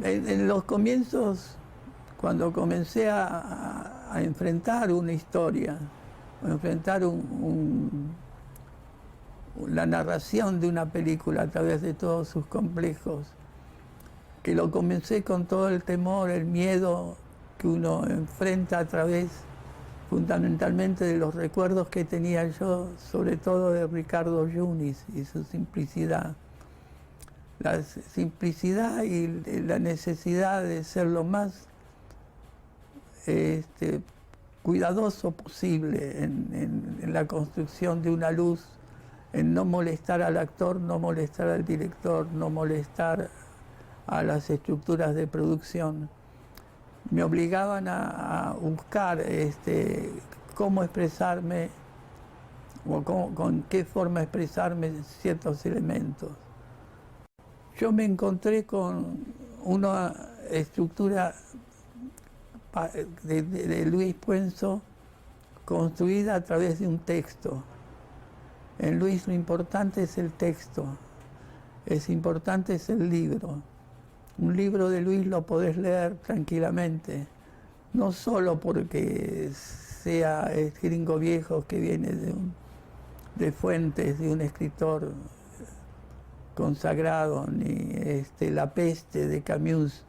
En los comienzos, cuando comencé a enfrentar una historia, a enfrentar la narración de una película a través de todos sus complejos, que lo comencé con todo el temor, el miedo que uno enfrenta a través fundamentalmente de los recuerdos que tenía yo, sobre todo de Ricardo Yunis y su simplicidad. La simplicidad y la necesidad de ser lo más cuidadoso posible en la construcción de una luz, en no molestar al actor, no molestar al director, no molestar a las estructuras de producción. Me obligaban a buscar cómo expresarme o con qué forma expresarme ciertos elementos. Yo me encontré con una estructura de Luis Puenzo construida a través de un texto. En Luis lo importante es el texto, importante es el libro. Un libro de Luis lo podés leer tranquilamente, no solo porque sea gringo viejo que viene de fuentes de un escritor consagrado, ni La peste de Camus,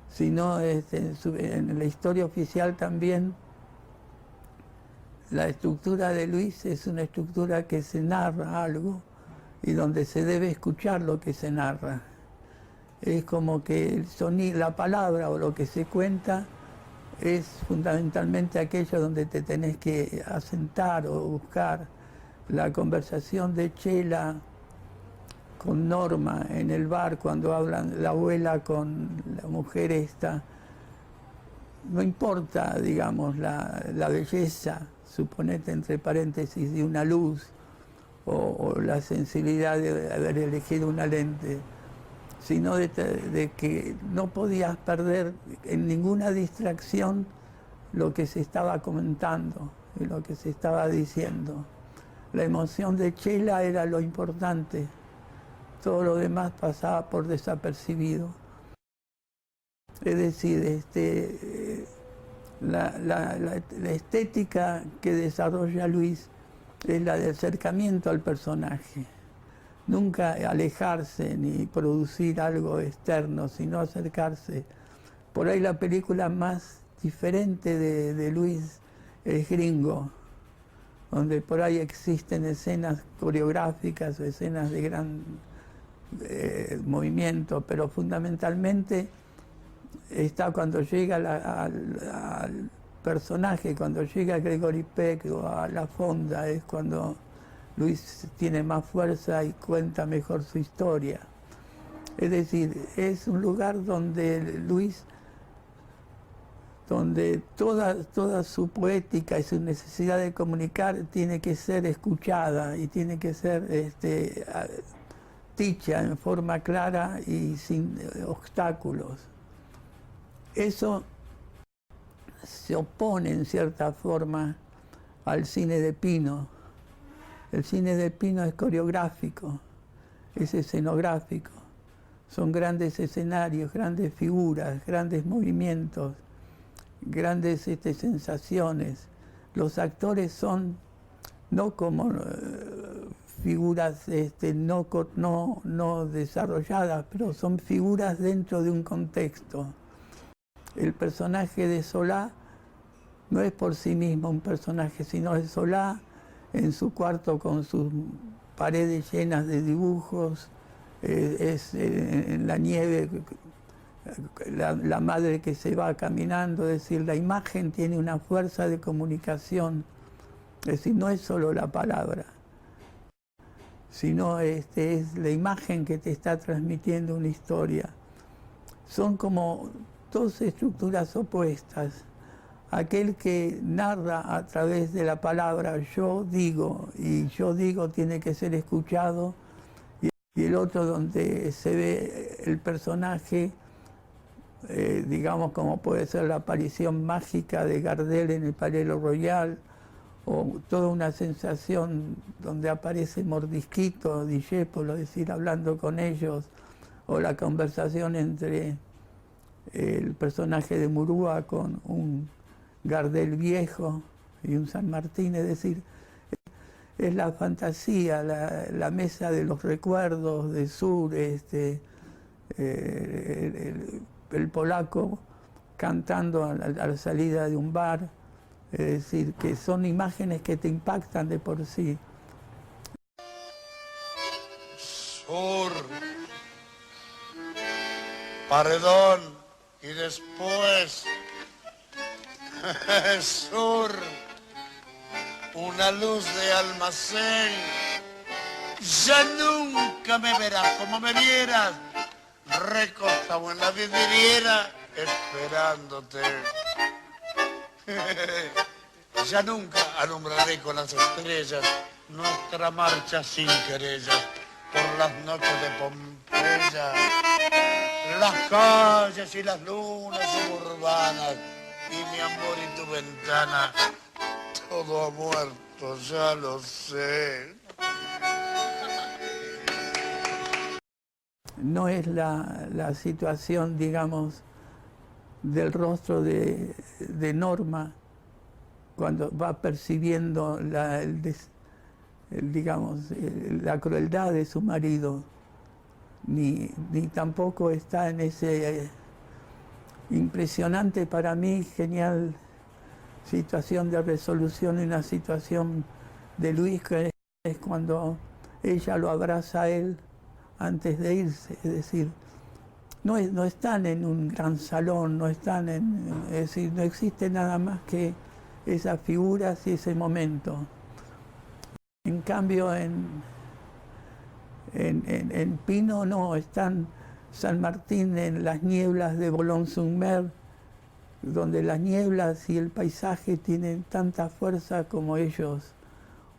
sino en la historia oficial también. La estructura de Luis es una estructura que se narra algo y donde se debe escuchar lo que se narra. Es como que el sonido, la palabra o lo que se cuenta es fundamentalmente aquello donde te tenés que asentar o buscar. La conversación de Chela con Norma en el bar cuando hablan la abuela con la mujer esta, no importa, digamos, la belleza, suponete entre paréntesis, de una luz o la sensibilidad de haber elegido una lente, sino de que no podías perder en ninguna distracción lo que se estaba comentando y lo que se estaba diciendo. La emoción de Chela era lo importante, todo lo demás pasaba por desapercibido. Es decir, la estética que desarrolla Luis es la de acercamiento al personaje. Nunca alejarse ni producir algo externo, sino acercarse. Por ahí la película más diferente de Luis es Gringo, donde por ahí existen escenas coreográficas o escenas de gran movimiento, pero fundamentalmente está cuando llega al personaje, cuando llega Gregory Peck o a La Fonda, es cuando Luis tiene más fuerza y cuenta mejor su historia. Es decir, es un lugar donde Luis, donde toda su poética y su necesidad de comunicar tiene que ser escuchada y tiene que ser dicha en forma clara y sin obstáculos. Eso se opone en cierta forma al cine de Pino. El cine de Pino es coreográfico, es escenográfico. Son grandes escenarios, grandes figuras, grandes movimientos, grandes sensaciones. Los actores son no como figuras no desarrolladas, pero son figuras dentro de un contexto. El personaje de Solá no es por sí mismo un personaje, sino es Solá en su cuarto con sus paredes llenas de dibujos, es en la nieve, la madre que se va caminando, es decir, la imagen tiene una fuerza de comunicación, es decir, no es solo la palabra, sino es la imagen que te está transmitiendo una historia. Son como dos estructuras opuestas. Aquel que narra a través de la palabra yo digo, y yo digo tiene que ser escuchado, y el otro donde se ve el personaje, digamos como puede ser la aparición mágica de Gardel en el Palais Royal, o toda una sensación donde aparece Mordisquito, Discépolo, es decir, hablando con ellos, o la conversación entre el personaje de Murúa con un Gardel viejo y un San Martín, es decir, es la fantasía, la mesa de los recuerdos de Sur, el polaco cantando a la salida de un bar, es decir, que son imágenes que te impactan de por sí. Sur, Paredón y después Sur, una luz de almacén. Ya nunca me verás como me vieras, recostado en la vidriera esperándote. Ya nunca alumbraré con las estrellas nuestra marcha sin querellas por las noches de Pompeya, las calles y las lunas suburbanas y mi amor y tu ventana. Todo ha muerto, ya lo sé. No es la situación, digamos, del rostro de Norma cuando va percibiendo la crueldad de su marido, ni tampoco está en ese impresionante, para mí, genial situación de resolución, y una situación de Luis, que es cuando ella lo abraza a él antes de irse, es decir, no están en un gran salón, no están es decir, no existe nada más que esas figuras y ese momento. En cambio, en Pino no, están San Martín en las nieblas de Boulogne-sur-Mer, donde las nieblas y el paisaje tienen tanta fuerza como ellos,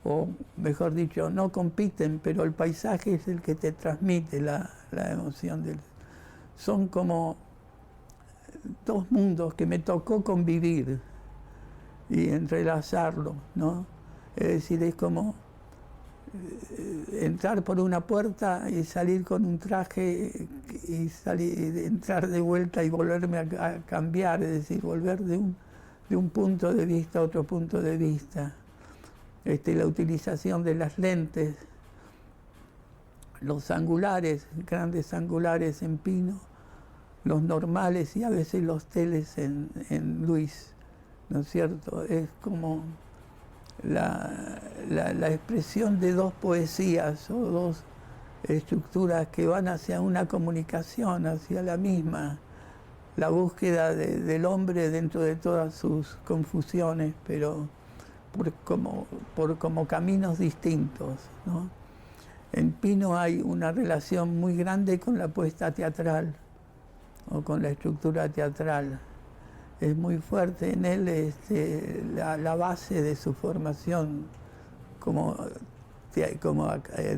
o mejor dicho, no compiten, pero el paisaje es el que te transmite la emoción. Son como dos mundos que me tocó convivir y entrelazarlo, ¿no? Es decir, es como entrar por una puerta y salir con un traje y entrar de vuelta y volverme a cambiar, es decir, volver de un punto de vista a otro punto de vista. La utilización de las lentes, los angulares, grandes angulares en Pino, los normales y a veces los teles en Luis, ¿no es cierto? Es como la expresión de dos poesías o dos estructuras que van hacia una comunicación, hacia la misma, la búsqueda del hombre dentro de todas sus confusiones, pero por como caminos distintos, ¿no? En Pino hay una relación muy grande con la puesta teatral o con la estructura teatral. Es muy fuerte en él la base de su formación como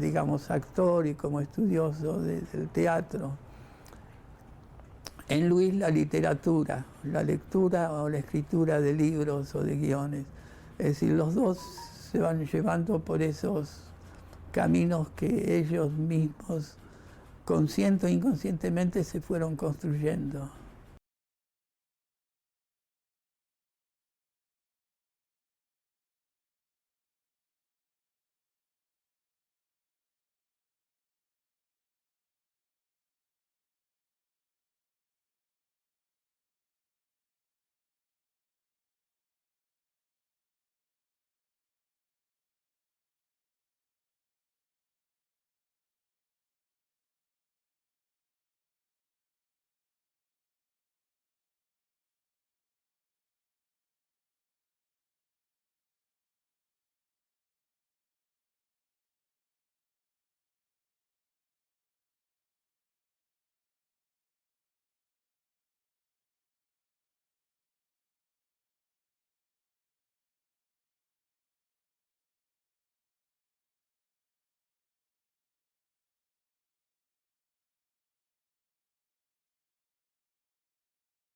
digamos, actor y como estudioso del teatro. En Luis, la literatura, la lectura o la escritura de libros o de guiones. Es decir, los dos se van llevando por esos caminos que ellos mismos, consciente o inconscientemente, se fueron construyendo.